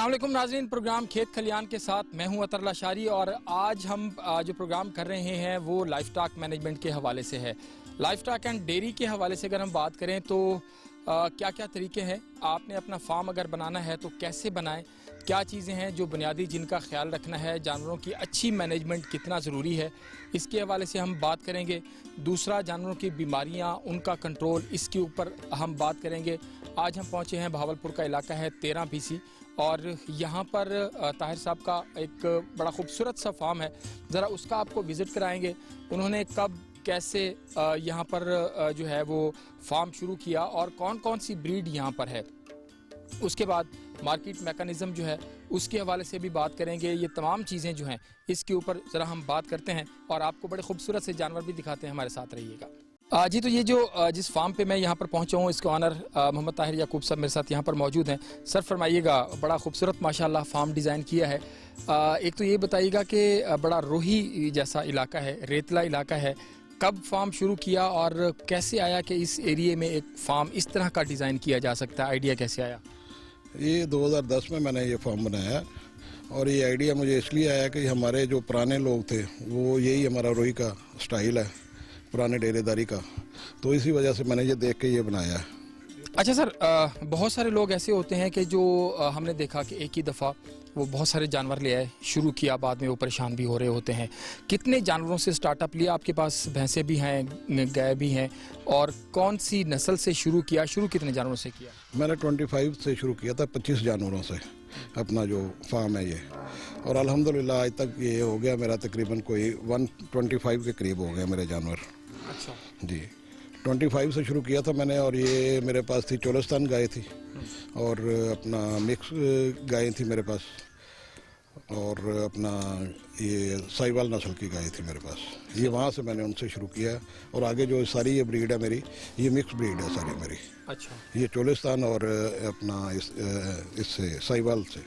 अस्सलाम वालेकुम नाज़रीन, प्रोग्राम खेत खलियान के साथ मैं हूं अतर लाशारी और आज हम जो प्रोग्राम कर रहे हैं वो लाइफ स्टॉक मैनेजमेंट के हवाले से है। लाइफ स्टॉक एंड डेयरी के हवाले से अगर हम बात करें तो क्या क्या तरीके हैं, आपने अपना फार्म अगर बनाना है तो कैसे बनाएं, क्या चीज़ें हैं जो बुनियादी जिनका ख्याल रखना है, जानवरों की अच्छी मैनेजमेंट कितना ज़रूरी है, इसके हवाले से हम बात करेंगे। दूसरा, जानवरों की बीमारियां, उनका कंट्रोल, इसके ऊपर हम बात करेंगे। आज हम पहुंचे हैं, भावलपुर का इलाका है 13 BC और यहाँ पर ताहिर साहब का एक बड़ा खूबसूरत सा फार्म है, ज़रा उसका आपको विज़िट कराएंगे। उन्होंने कब कैसे यहाँ पर जो है वो फार्म शुरू किया और कौन कौन सी ब्रीड यहाँ पर है, उसके बाद मार्केट मैकेनिज़्म जो है उसके हवाले से भी बात करेंगे। ये तमाम चीज़ें जो हैं इसके ऊपर ज़रा हम बात करते हैं और आपको बड़े खूबसूरत से जानवर भी दिखाते हैं, हमारे साथ रहिएगा। जी, तो ये जो जिस फार्म पे मैं यहाँ पर पहुँचा हूँ, इसके ऑनर मोहम्मद ताहिर याकूब साहब मेरे साथ यहाँ पर मौजूद हैं। सर फरमाइएगा, बड़ा खूबसूरत माशाल्लाह फार्म डिज़ाइन किया है। एक तो ये बताइएगा कि बड़ा रोही जैसा इलाका है, रेतला इलाका है, कब फार्म शुरू किया और कैसे आया कि इस एरिए में एक फार्म इस तरह का डिज़ाइन किया जा सकता है, आइडिया कैसे आया? ये 2010 में मैंने ये फार्म बनाया और ये आइडिया मुझे इसलिए आया कि हमारे जो पुराने लोग थे वो यही हमारा रोही का स्टाइल है, पुराने डेरेदारी का, तो इसी वजह से मैंने ये देख के ये बनाया है। अच्छा सर, बहुत सारे लोग ऐसे होते हैं कि जो हमने देखा कि एक ही दफ़ा वो बहुत सारे जानवर ले आए, शुरू किया, बाद में वो परेशान भी हो रहे होते हैं। कितने जानवरों से स्टार्टअप लिया? आपके पास भैंसें भी हैं, गाय भी हैं, और कौन सी नस्ल से शुरू किया? शुरू कितने जानवरों से किया? मैंने 25 से शुरू किया था, 25 जानवरों से अपना जो फार्म है ये, और अल्हम्दुलिल्लाह आज तक ये हो गया मेरा तकरीबन कोई 125 के करीब हो गया मेरे जानवर। अच्छा जी, 25 से शुरू किया था मैंने, और ये मेरे पास थी चोलिस्तान गाय थी और अपना मिक्स गाय थी मेरे पास, और अपना ये साहिवाल नस्ल की गाय थी मेरे पास। ये वहाँ से मैंने उनसे शुरू किया और आगे जो सारी ये ब्रीड है मेरी, ये मिक्स ब्रीड है सारी मेरी। अच्छा, ये चोलिस्तान और अपना इससे साहिवाल से,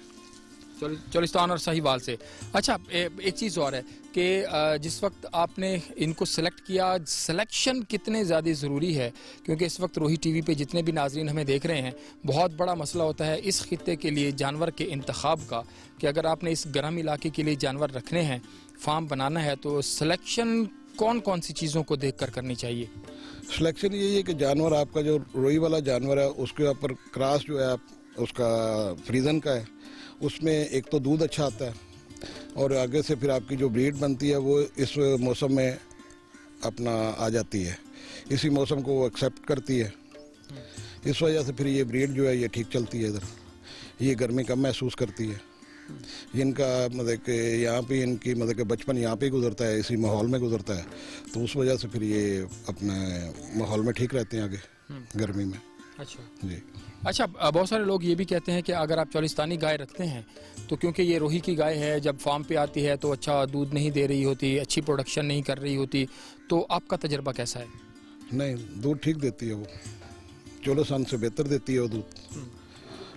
चोलिस्तान और साहिवाल से। अच्छा, एक चीज़ और है कि जिस वक्त आपने इनको सेलेक्ट किया, सिलेक्शन कितने ज़्यादा ज़रूरी है, क्योंकि इस वक्त रोही टीवी पे जितने भी नाजरीन हमें देख रहे हैं, बहुत बड़ा मसला होता है इस खित्ते के लिए जानवर के इंतखाब का, कि अगर आपने इस गर्म इलाके के लिए जानवर रखने हैं, फार्म बनाना है, तो सिलेक्शन कौन कौन सी चीज़ों को देख कर करनी चाहिए? सिलेक्शन यही है कि जानवर आपका जो रोही वाला जानवर है उसके ऊपर क्रॉस जो है उसका फ्रीजन का है, उसमें एक तो दूध अच्छा आता है और आगे से फिर आपकी जो ब्रीड बनती है वो इस मौसम में अपना आ जाती है, इसी मौसम को वो एक्सेप्ट करती है, इस वजह से फिर ये ब्रीड जो है ये ठीक चलती है। इधर ये गर्मी कम महसूस करती है। इनका मतलब कि यहाँ पे इनकी मतलब कि बचपन यहाँ पे गुजरता है, इसी माहौल में गुजरता है, तो उस वजह से फिर ये अपने माहौल में ठीक रहते हैं आगे गर्मी में। अच्छा जी। अच्छा, बहुत सारे लोग ये भी कहते हैं कि अगर आप चोलिस्तानी गाय रखते हैं तो क्योंकि ये रोही की गाय है, जब फार्म पे आती है तो अच्छा दूध नहीं दे रही होती, अच्छी प्रोडक्शन नहीं कर रही होती, तो आपका तजर्बा कैसा है? नहीं, दूध ठीक देती है वो, चोलिस्तान से बेहतर देती है वो दूध।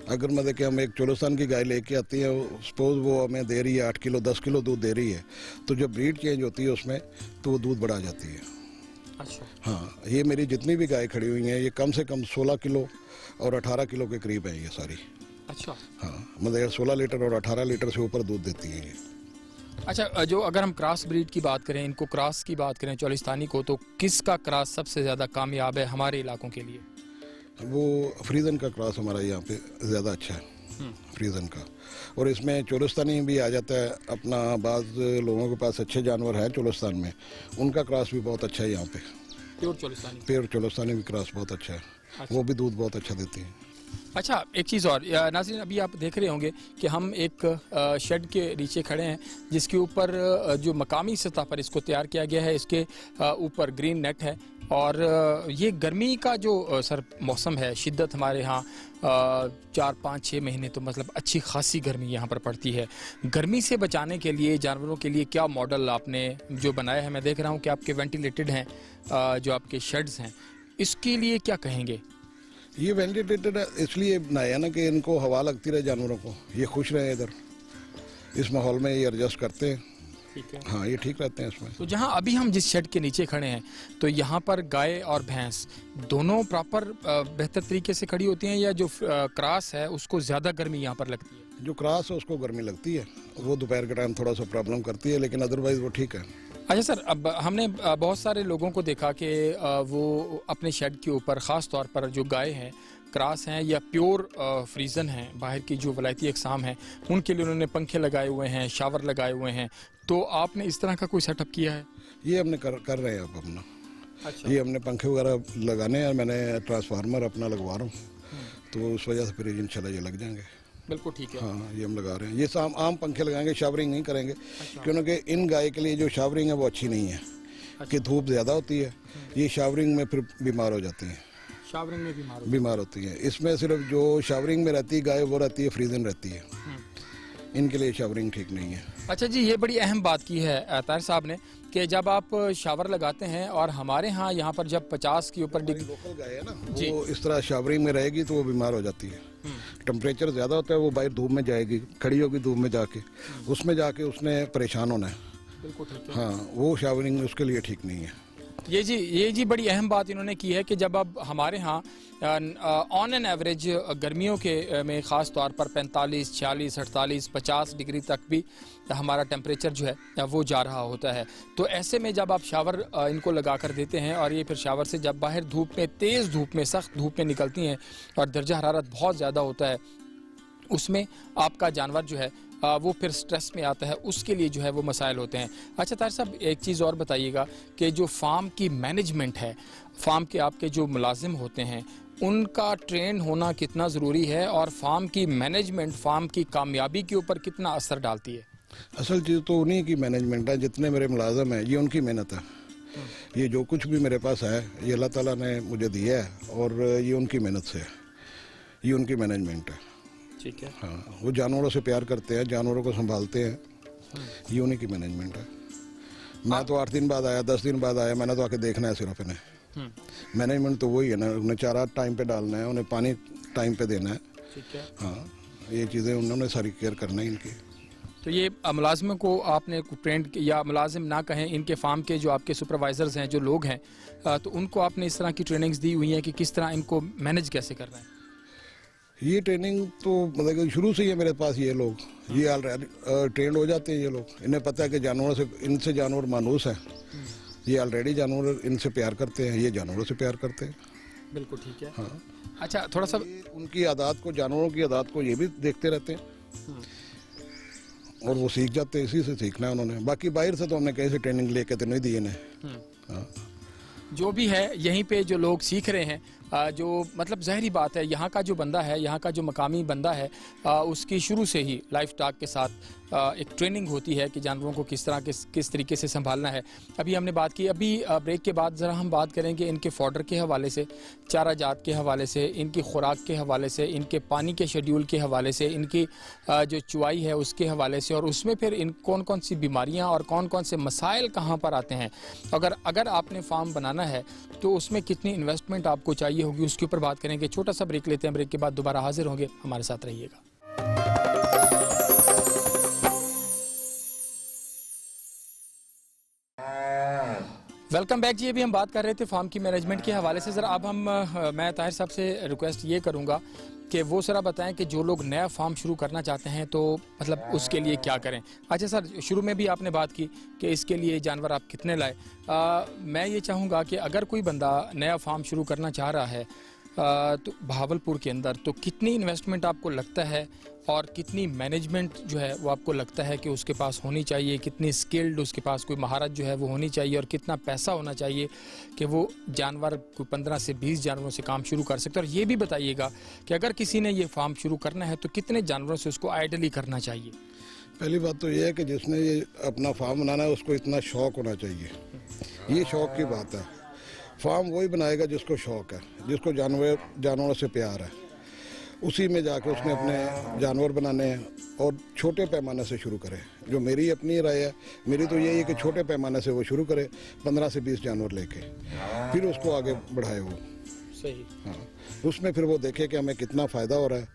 अगर मतलब कि हम एक चोलिस्तान की गाय लेके आती है, सपोज वो हमें दे रही है 8 किलो 10 किलो दूध दे रही है, तो जब ब्रीड चेंज होती है उसमें तो वो दूध बढ़ा जाती है। अच्छा, हाँ, ये मेरी जितनी भी गाय खड़ी हुई हैं ये कम से कम 16 किलो और 18 किलो के करीब है ये सारी। अच्छा, हाँ, मतलब 16 लीटर और 18 लीटर से ऊपर दूध देती हैं ये। अच्छा, जो अगर हम क्रॉस ब्रीड की बात करें, इनको क्रॉस की बात करें चोलिस्तानी को, तो किसका क्रॉस सबसे ज़्यादा कामयाब है हमारे इलाकों के लिए? वो फ्रीजन का क्रॉस हमारा यहाँ पे ज़्यादा अच्छा है, फ्रीजन का, और इसमें चोलिस्तानी भी आ जाता है अपना। बाज़ लोगों के पास अच्छे जानवर हैं चोलिस्तान में, उनका क्रॉस भी बहुत अच्छा है यहाँ पे, प्योर चोलिस्तानी। प्योर चोलिस्तानी भी क्रॉस बहुत अच्छा है। अच्छा। वो भी दूध बहुत अच्छा देती है। अच्छा, एक चीज़ और नाज़रीन, अभी आप देख रहे होंगे कि हम एक शेड के नीचे खड़े हैं जिसके ऊपर जो मकामी सतह पर इसको तैयार किया गया है, इसके ऊपर ग्रीन नेट है, और ये गर्मी का जो सर मौसम है, शिद्दत हमारे यहाँ 4 5 6 महीने तो मतलब अच्छी खासी गर्मी यहाँ पर पड़ती है। गर्मी से बचाने के लिए जानवरों के लिए क्या मॉडल आपने जो बनाया है? मैं देख रहा हूँ कि आपके वेंटिलेटेड हैं जो आपके शेड्स हैं, इसके लिए क्या कहेंगे? ये वेंटिलेटेड इसलिए बनाया ना कि इनको हवा लगती रहे जानवरों को, ये खुश रहे इधर इस माहौल में, ये एडजस्ट करते हैं। ठीक है, हाँ, ये ठीक रहते हैं इसमें। तो जहाँ अभी हम जिस शेड के नीचे खड़े हैं, तो यहाँ पर गाय और भैंस दोनों प्रॉपर बेहतर तरीके से खड़ी होती हैं, या जो क्रॉस है उसको ज़्यादा गर्मी यहाँ पर लगती है? जो क्रॉस है उसको गर्मी लगती है, वो दोपहर के टाइम थोड़ा सा प्रॉब्लम करती है, लेकिन अदरवाइज वो ठीक है। अच्छा सर, अब हमने बहुत सारे लोगों को देखा कि वो अपने शेड के ऊपर ख़ास तौर पर जो गाय हैं, क्रास हैं या प्योर फ्रीजन हैं, बाहर की जो वलायती अक़साम हैं, उनके लिए उन्होंने पंखे लगाए हुए हैं, शावर लगाए हुए हैं। तो आपने इस तरह का कोई सेटअप किया है? ये हमने कर रहे हैं अब अपना। अच्छा। ये हमने पंखे वगैरह लगाने हैं, मैंने ट्रांसफार्मर अपना लगवा रहा हूँ, तो उस वजह से फिर इंशाल्लाह ये लग जाएंगे। बिल्कुल ठीक है। हाँ, ये हम लगा रहे हैं। ये आम पंखे लगाएंगे, शावरिंग नहीं करेंगे, क्योंकि इन गाय के लिए जो शावरिंग है वो अच्छी नहीं है, कि धूप ज़्यादा होती है, ये शावरिंग में फिर बीमार हो जाती हैं, शावरिंग में बीमार होती हैं। इसमें सिर्फ जो शावरिंग में रहती है गाय वो रहती है फ्रीजन रहती है, इनके लिए शावरिंग ठीक नहीं है। अच्छा जी, ये बड़ी अहम बात की है ताहिर साहब ने कि जब आप शावर लगाते हैं, और हमारे यहाँ पर जब 50 के ऊपर डिग्री लोकल गाय है ना, वो इस तरह शावरिंग में रहेगी तो वो बीमार हो जाती है। टेम्परेचर ज़्यादा होता है, वो बाहर धूप में जाएगी, खड़ी होगी धूप में जाके, उसमें जाके उसने परेशान होना है। बिल्कुल ठीक है। हाँ, वो शावरिंग उसके लिए ठीक नहीं है। ये जी बड़ी अहम बात इन्होंने की है कि जब अब हमारे यहाँ ऑन एन एवरेज गर्मियों के में ख़ास तौर पर 45, 46, 48, 50 डिग्री तक भी हमारा टेम्परेचर जो है वो जा रहा होता है। तो ऐसे में जब आप शावर इनको लगा कर देते हैं, और ये फिर शावर से जब बाहर धूप में, तेज़ धूप में, सख्त धूप में निकलती हैं और दर्जा हरारत बहुत ज़्यादा होता है, उसमें आपका जानवर जो है वो फिर स्ट्रेस में आता है, उसके लिए जो है वो मसाइल होते हैं। अच्छा ताहिर साहब, एक चीज़ और बताइएगा कि जो फार्म की मैनेजमेंट है, फार्म के आपके जो मुलाजिम होते हैं, उनका ट्रेन होना कितना ज़रूरी है, और फार्म की मैनेजमेंट फार्म की कामयाबी के ऊपर कितना असर डालती है? असल चीज़ तो उन्हीं की मैनेजमेंट है, जितने मेरे मुलाजिम हैं ये उनकी मेहनत है। ये जो कुछ भी मेरे पास है ये अल्लाह ताला ने मुझे दिया है, और ये उनकी मेहनत से है, ये उनकी मैनेजमेंट है। ठीक है। हाँ, वो जानवरों से प्यार करते हैं, जानवरों को संभालते हैं, ये उन्हीं की मैनेजमेंट है। मैं तो 8 दिन बाद आया, 10 दिन बाद आया, मैंने तो आके देखना है सिर्फ इन्हें। मैनेजमेंट तो वही है ना, उन्हें चारा टाइम पे डालना है, उन्हें पानी टाइम पे देना है। ठीक है। हाँ, ये चीज़ें उन्होंने सारी केयर करना है इनकी। तो ये मुलाजिमों को आपने ट्रेंड या मुलाजिम ना कहें, इनके फार्म के जो आपके सुपरवाइजर्स हैं, जो लोग हैं, तो उनको आपने इस तरह की ट्रेनिंग्स दी हुई हैं कि किस तरह इनको मैनेज कैसे करना है? ये ट्रेनिंग तो मतलब शुरू से ही है मेरे पास। ये लोग ये ऑलरेडी ट्रेंड हो जाते हैं। ये लोग, इन्हें पता है कि जानवरों से, इनसे जानवर मानूस हैं, ये ऑलरेडी जानवर इनसे प्यार करते हैं, ये जानवरों से प्यार करते हैं। बिल्कुल ठीक है। हाँ, अच्छा, थोड़ा सा उनकी आदत को, जानवरों की आदत को ये भी देखते रहते हैं, और वो सीख जाते हैं। इसी से सीखना है उन्होंने, बाकी बाहर से तो हमने कहीं से ट्रेनिंग लेके तो नहीं दी इन्हें। हाँ, जो भी है यहीं पे जो लोग सीख रहे हैं, जो मतलब ज़ाहिरी बात है, यहाँ का जो बंदा है, यहाँ का जो मकामी बंदा है, उसकी शुरू से ही लाइफ स्टॉक के साथ एक ट्रेनिंग होती है कि जानवरों को किस तरह किस तरीके से संभालना है। अभी हमने बात की, अभी ब्रेक के बाद ज़रा हम बात करेंगे इनके फॉडर के हवाले से, चारा जात के हवाले से, इनकी खुराक के हवाले से, इनके पानी के शेड्यूल के हवाले से, इनकी जो चुवाई है उसके हवाले से, और उसमें फिर इन कौन कौन सी बीमारियाँ और कौन कौन से मसाइल कहाँ पर आते हैं। अगर आपने फार्म बनाना है तो उसमें कितनी इन्वेस्टमेंट आपको चाहिए होगी, उसके ऊपर बात करेंगे। छोटा सा ब्रेक लेते हैं, ब्रेक के बाद दोबारा हाजिर होंगे, हमारे साथ रहिएगा। वेलकम बैक जी। अभी हम बात कर रहे थे फार्म की मैनेजमेंट के हवाले से। ज़रा अब मैं ताहिर साहब से रिक्वेस्ट ये करूँगा कि वो ज़रा बताएं कि जो लोग नया फार्म शुरू करना चाहते हैं तो मतलब उसके लिए क्या करें। अच्छा सर, शुरू में भी आपने बात की कि इसके लिए जानवर आप कितने लाए। मैं ये चाहूँगा कि अगर कोई बंदा नया फार्म शुरू करना चाह रहा है तो बहावलपुर के अंदर, तो कितनी इन्वेस्टमेंट आपको लगता है, और कितनी मैनेजमेंट जो है वो आपको लगता है कि उसके पास होनी चाहिए, कितनी स्किल्ड उसके पास कोई महारत जो है वो होनी चाहिए, और कितना पैसा होना चाहिए कि वो जानवर कोई 15 से 20 जानवरों से काम शुरू कर सकते हैं। और ये भी बताइएगा कि अगर किसी ने ये फार्म शुरू करना है तो कितने जानवरों से उसको आइडली करना चाहिए। पहली बात तो ये है कि जिसने ये अपना फार्म बनाना है उसको इतना शौक होना चाहिए, ये शौक की बात है। फार्म वही बनाएगा जिसको शौक है, जिसको जानवरों से प्यार है, उसी में जाके उसने अपने जानवर बनाने हैं, और छोटे पैमाने से शुरू करे। जो मेरी अपनी राय है, मेरी तो यही है कि छोटे पैमाने से वो शुरू करे, 15 से 20 जानवर लेके, फिर उसको आगे बढ़ाए वो। सही। हाँ, उसमें फिर वो देखे कि हमें कितना फ़ायदा हो रहा है,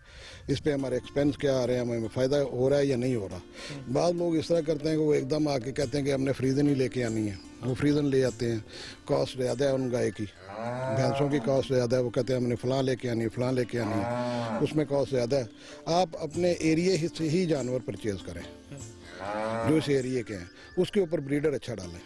इस पे हमारे एक्सपेंस क्या आ रहे हैं, हमें फ़ायदा हो रहा है या नहीं हो रहा। बाद लोग इस तरह करते हैं कि वो एकदम आके कहते हैं कि हमने फ्रीजन ही लेके आनी है, वो फ्रीजन ले आते हैं, कॉस्ट ज़्यादा है उन गाय की, भैंसों की कॉस्ट ज़्यादा है, वो कहते हैं हमने फ़लाँ लेके आनी है, फ़लाँ लेके आनी है, उसमें कॉस्ट ज़्यादा है। आप अपने एरिए से ही जानवर परचेज़ करें, जो इस एरिए के हैं, उसके ऊपर ब्रीडर अच्छा डालें।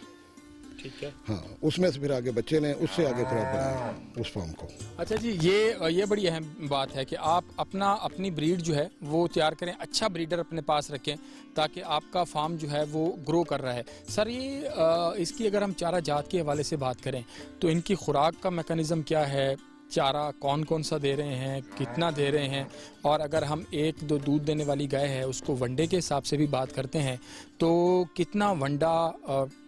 ठीक है। हाँ, उसमें से फिर आगे बच्चे लें, उससे आगे फिर आप बनाएं उस फार्म को। अच्छा जी, ये बड़ी अहम बात है कि आप अपनी ब्रीड जो है वो तैयार करें, अच्छा ब्रीडर अपने पास रखें ताकि आपका फार्म जो है वो ग्रो कर रहा है। सर इसकी अगर हम चारा जात के हवाले से बात करें तो इनकी खुराक का मैकेनिज़्म क्या है, चारा कौन कौन सा दे रहे हैं, कितना दे रहे हैं, और अगर हम एक दो दूध देने वाली गाय है उसको वनडे के हिसाब से भी बात करते हैं तो कितना वंडा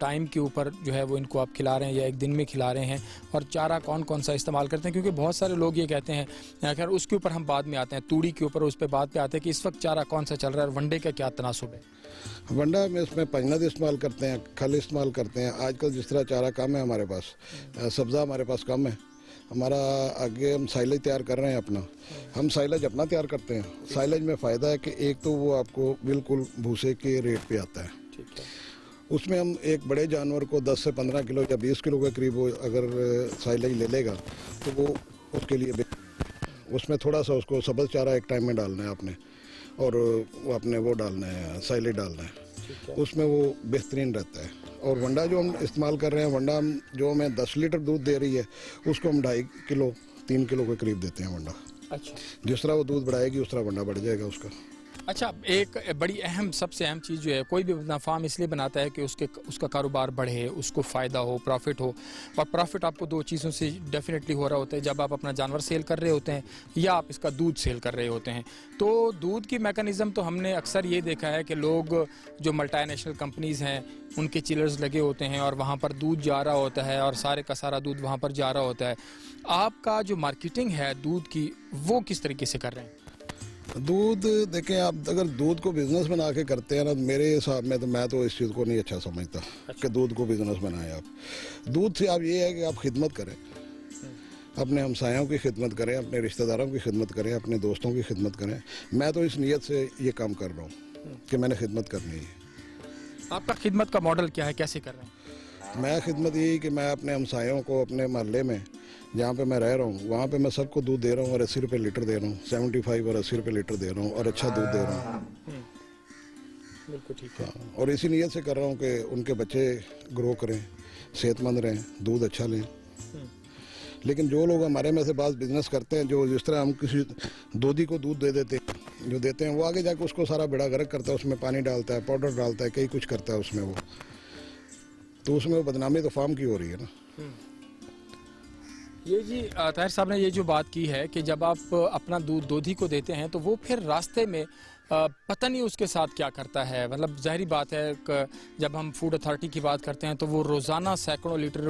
टाइम के ऊपर जो है वो इनको आप खिला रहे हैं या एक दिन में खिला रहे हैं, और चारा कौन कौन सा इस्तेमाल करते हैं, क्योंकि बहुत सारे लोग ये कहते हैं, खैर उसके ऊपर हम बाद में आते हैं, तूड़ी के ऊपर उस पर बात पे आते हैं कि इस वक्त चारा कौन सा चल रहा है और वनडे का क्या तनासुब है। वंडा में इसमें पंजनद इस्तेमाल करते हैं, खल इस्तेमाल करते हैं। आजकल जिस तरह चारा कम है हमारे पास, सब्ज़ा हमारे पास कम है, हमारा आगे हम साइलेज तैयार कर रहे हैं अपना, हम साइलेज अपना तैयार करते हैं। साइलेज में फ़ायदा है कि एक तो वो आपको बिल्कुल भूसे के रेट पे आता है, ठीक है। उसमें हम एक बड़े जानवर को 10 से 15 किलो या 20 किलो के करीब वो अगर साइलेज ले लेगा तो वो उसके लिए उसमें थोड़ा सा उसको सब्ज़ चारा एक टाइम में डालना है आपने, और वो अपने वो डालना है, साइलेज डालना है, उसमें वो बेहतरीन रहता है। और वंडा जो हम इस्तेमाल कर रहे हैं, वंडा जो हमें 10 लीटर दूध दे रही है उसको हम 2.5 किलो 3 किलो के करीब देते हैं वंडा। अच्छा, जिस तरह वो दूध बढ़ाएगी उस तरह वंडा बढ़ जाएगा उसका। अच्छा, एक बड़ी सबसे अहम चीज़ जो है, कोई भी अपना फार्म इसलिए बनाता है कि उसका कारोबार बढ़े, उसको फ़ायदा हो, प्रॉफिट हो, और प्रॉफिट आपको दो चीज़ों से डेफिनेटली हो रहा होता है, जब आप अपना जानवर सेल कर रहे होते हैं या आप इसका दूध सेल कर रहे होते हैं। तो दूध की मैकेनिज़्म तो हमने अक्सर ये देखा है कि लोग जो मल्टीनेशनल कंपनीज़ हैं उनके चिलर्स लगे होते हैं और वहाँ पर दूध जा रहा होता है और सारे का सारा दूध वहाँ पर जा रहा होता है। आपका जो मार्केटिंग है दूध की वो किस तरीके से कर रहे हैं? दूध देखें, आप अगर दूध को बिजनेस बना के करते हैं ना, मेरे हिसाब में तो मैं तो इस चीज़ को नहीं अच्छा समझता कि दूध को बिजनेस बनाएं आप। दूध से आप ये है कि आप खिदमत करें, अपने हमसायों की खिदमत करें, अपने रिश्तेदारों की खिदमत करें, अपने दोस्तों की खिदमत करें। मैं तो इस नीयत से ये काम कर रहा हूँ कि मैंने खिदमत करनी है। आपका खिदमत का मॉडल क्या है, कैसे कर रहे हैं? मैं खिदमत यही कि मैं अपने हमसायों को, अपने मोहल्ले में जहाँ पे मैं रह रहा हूँ वहाँ पे मैं सबको दूध दे रहा हूँ और 80 रुपये लीटर दे रहा हूँ, 75 और 80 रुपये लीटर दे रहा हूँ और अच्छा दूध दे रहा हूँ। बिल्कुल ठीक है। हाँ, और इसी नीयत से कर रहा हूँ कि उनके बच्चे ग्रो करें, सेहतमंद रहें, दूध अच्छा लें। लेकिन जो लोग हमारे में से बात बिजनेस करते हैं, जो जिस तरह हम किसी दूधी को दूध दे देते हैं, जो देते हैं वो आगे जाके उसको सारा बेड़ा गर्क करता है, उसमें पानी डालता है, पाउडर डालता है, कई कुछ करता है उसमें वो, तो उसमें वो बदनामी तो फार्म की हो रही है ना। ये जी ताहिर साहब ने ये जो बात की है कि जब आप अपना दूध दूधी को देते हैं तो वो फिर रास्ते में पता नहीं उसके साथ क्या करता है। मतलब ज़ाहिरी बात है जब हम फूड अथॉरिटी की बात करते हैं तो वो रोज़ाना सैकड़ों लीटर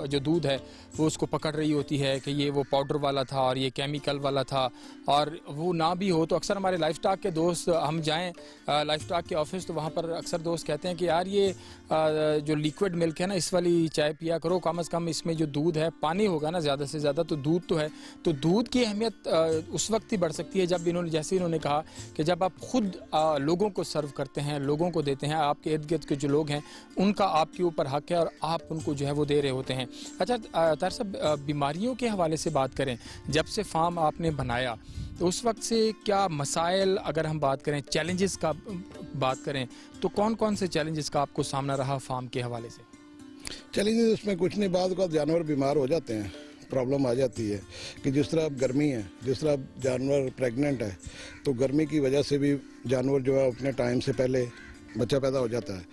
जो दूध है वो उसको पकड़ रही होती है कि ये वो पाउडर वाला था और ये केमिकल वाला था, और वो ना भी हो तो अक्सर हमारे लाइफ स्टॉक के दोस्त, हम जाएं लाइफ स्टॉक के ऑफिस तो वहाँ पर अक्सर दोस्त कहते हैं कि यार ये जो लिक्विड मिल्क है ना, इस वाली चाय पिया करो, कम से कम इसमें जो दूध है, पानी होगा ना ज़्यादा से ज़्यादा तो दूध तो है। तो दूध की अहमियत उस वक्त ही बढ़ सकती है जब इन्होंने कहा कि जब आप खुद लोगों को सर्व करते हैं, लोगों को देते हैं, आपके इर्द गिर्द के जो लोग हैं उनका आपके ऊपर हक है और आप उनको जो है वो दे रहे होते हैं। अच्छा ताहिर साहब, बीमारियों के हवाले से बात करें, जब से फार्म आपने बनाया तो उस वक्त से क्या मसाइल, अगर हम बात करें चैलेंजेस का बात करें तो कौन कौन से चैलेंजेस का आपको सामना रहा फार्म के हवाले से? चैलेंजेस इसमें कुछ नहीं, बाद का जानवर बीमार हो जाते हैं, प्रॉब्लम आ जाती है कि जिस तरह अब गर्मी है, जिस तरह अब जानवर प्रेग्नेंट है तो गर्मी की वजह से भी जानवर जो है अपने टाइम से पहले बच्चा पैदा हो जाता है,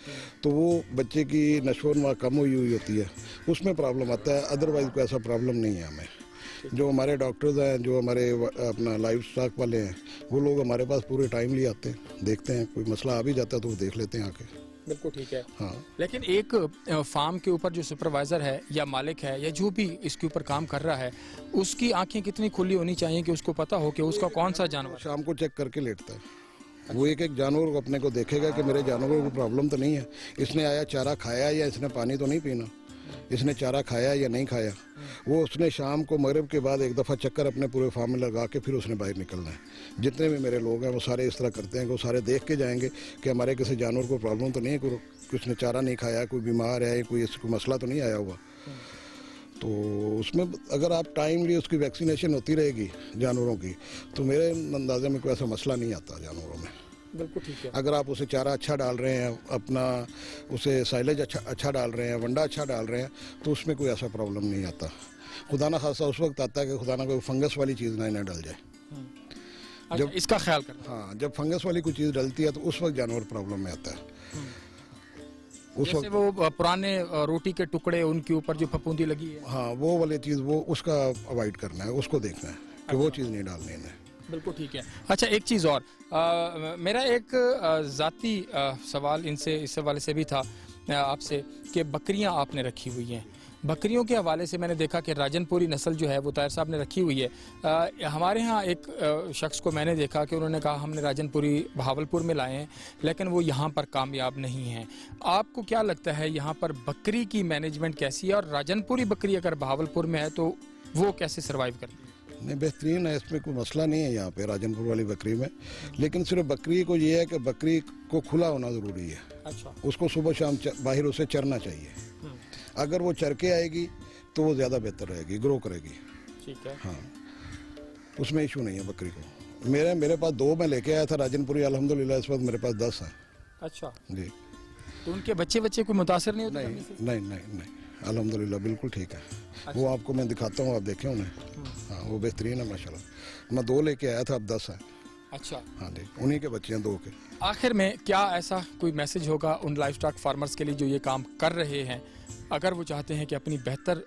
तो वो बच्चे की नशोनुमा कम हुई होती है, उसमें प्रॉब्लम आता है। अदरवाइज कोई ऐसा प्रॉब्लम नहीं है हमें। जो हमारे डॉक्टर्स हैं, जो हमारे अपना लाइफ स्टॉक वाले हैं, वो लोग हमारे पास पूरे टाइमली आते हैं, देखते हैं, कोई मसला आ भी जाता है तो वो देख लेते हैं आके। बिल्कुल ठीक है। हाँ, लेकिन एक फार्म के ऊपर जो सुपरवाइजर है या मालिक है या जो भी इसके ऊपर काम कर रहा है, उसकी आंखें कितनी खुली होनी चाहिए कि उसको पता हो कि उसका कौन सा जानवर शाम को चेक करके लेटता है। वो एक एक जानवर को अपने को देखेगा कि मेरे जानवरों को प्रॉब्लम तो नहीं है, इसने आया चारा खाया या इसने पानी तो नहीं पीना। اس نے چارہ کھایا یا نہیں کھایا. وہ اس نے شام کو مغرب کے بعد ایک دفعہ چکر اپنے پورے فارم میں لگا کے پھر اس نے باہر نکلنا ہے. جتنے بھی میرے لوگ ہیں وہ سارے اس طرح کرتے ہیں کہ وہ سارے دیکھ کے جائیں گے کہ ہمارے کسی جانور کو پرابلم تو نہیں ہے, کوئی کس نے چارہ نہیں کھایا, کوئی بیمار ہے, کوئی اس کو مسئلہ تو نہیں آیا ہوا. تو اس میں اگر آپ ٹائملی اس کی ویکسینیشن ہوتی رہے گی جانوروں کی تو میرے اندازے میں کوئی ایسا مسئلہ نہیں آتا جانوروں میں. بالکل ٹھیک ہے. اگر آپ اسے چارہ اچھا ڈال رہے ہیں, اپنا اسے سائلیج اچھا ڈال رہے ہیں, ونڈا اچھا ڈال رہے ہیں, تو اس میں کوئی ایسا پرابلم نہیں آتا. خدا نہ خاصہ اس وقت آتا ہے کہ خدا نہ کوئی فنگس والی چیز نہ ڈل جائے. جب اس کا خیال کرنا, ہاں, جب فنگس والی کوئی چیز ڈلتی ہے تو اس وقت جانور پرابلم میں آتا ہے. اس جیسے وہ پرانے روٹی کے ٹکڑے ان کے اوپر جو پھپھوندی لگی ہے, ہاں, وہ والی چیز وہ اس کا اوائڈ کرنا ہے, اس کو دیکھنا ہے کہ وہ چیز نہیں ڈالنی ہے. بالکل ٹھیک ہے. اچھا, ایک چیز اور, میرا ایک ذاتی سوال اس حوالے سے بھی تھا آپ سے کہ بکریاں آپ نے رکھی ہوئی ہیں. بکریوں کے حوالے سے میں نے دیکھا کہ راجن پوری نسل جو ہے وہ طاہر صاحب نے رکھی ہوئی ہے. ہمارے ہاں ایک شخص کو میں نے دیکھا کہ انہوں نے کہا ہم نے راجن پوری بہاولپور میں لائے ہیں لیکن وہ یہاں پر کامیاب نہیں ہیں. آپ کو کیا لگتا ہے یہاں پر بکری کی مینجمنٹ کیسی ہے, اور راجن پوری بکری اگر بہاولپور میں ہے تو وہ کیسے سروائیو کرتی ہے؟ نہیں, بہترین ہے, اس میں کوئی مسئلہ نہیں ہے یہاں پہ راجن پور والی بکری میں. لیکن صرف بکری کو یہ ہے کہ بکری کو کھلا ہونا ضروری ہے. اچھا, اس کو صبح شام باہر اسے چرنا چاہیے. اگر وہ چر کے آئے گی تو وہ زیادہ بہتر رہے گی, گرو کرے گی. ٹھیک ہے. ہاں, اس میں ایشو نہیں ہے بکری کو. میرے پاس 2 میں لے کے آیا تھا راجن پوری, الحمدللہ اس وقت میرے پاس 10 ہیں. اچھا جی. تو ان کے بچے کوئی متاثر نہیں ہوتے؟ نہیں, الحمدللہ بالکل ٹھیک ہے. وہ آپ کو میں دکھاتا ہوں, آپ دیکھیں انہیں. ہاں, وہ بہترین ہے ماشاءاللہ. میں 2 لے کے آیا تھا, اب 10 ہیں. اچھا. ہاں جی, انہی کے بچے ہیں 2 کے. آخر میں کیا ایسا کوئی میسج ہوگا ان لائف اسٹاک فارمرز کے لیے جو یہ کام کر رہے ہیں, اگر وہ چاہتے ہیں کہ اپنی بہتر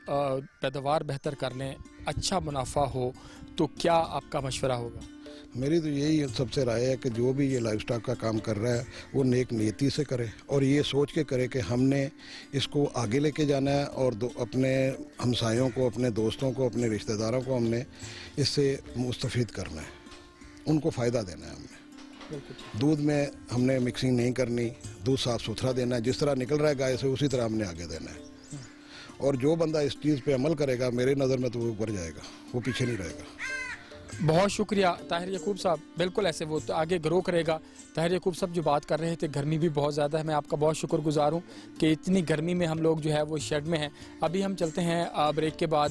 پیداوار بہتر کر لیں, اچھا منافع ہو, تو کیا آپ کا مشورہ ہوگا؟ میری تو یہی سب سے رائے ہے کہ جو بھی یہ لائف سٹاک کا کام کر رہا ہے وہ نیک نیتی سے کرے, اور یہ سوچ کے کرے کہ ہم نے اس کو آگے لے کے جانا ہے, اور اپنے ہمسایوں کو, اپنے دوستوں کو, اپنے رشتہ داروں کو ہم نے اس سے مستفید کرنا ہے, ان کو فائدہ دینا ہے. ہم نے دودھ میں ہم نے مکسنگ نہیں کرنی, دودھ صاف ستھرا دینا ہے, جس طرح نکل رہا ہے گائے سے اسی طرح ہم نے آگے دینا ہے. اور جو بندہ اس چیز پہ عمل کرے گا میرے نظر میں تو وہ اوپر جائے گا, وہ پیچھے نہیں رہے گا. بہت شکریہ طاہر یعقوب صاحب, بالکل ایسے وہ آگے گرو کرے گا. طاہر یعقوب صاحب جو بات کر رہے تھے, گرمی بھی بہت زیادہ ہے, میں آپ کا بہت شکر گزار ہوں کہ اتنی گرمی میں ہم لوگ جو ہے وہ شیڈ میں ہیں. ابھی ہم چلتے ہیں بریک کے بعد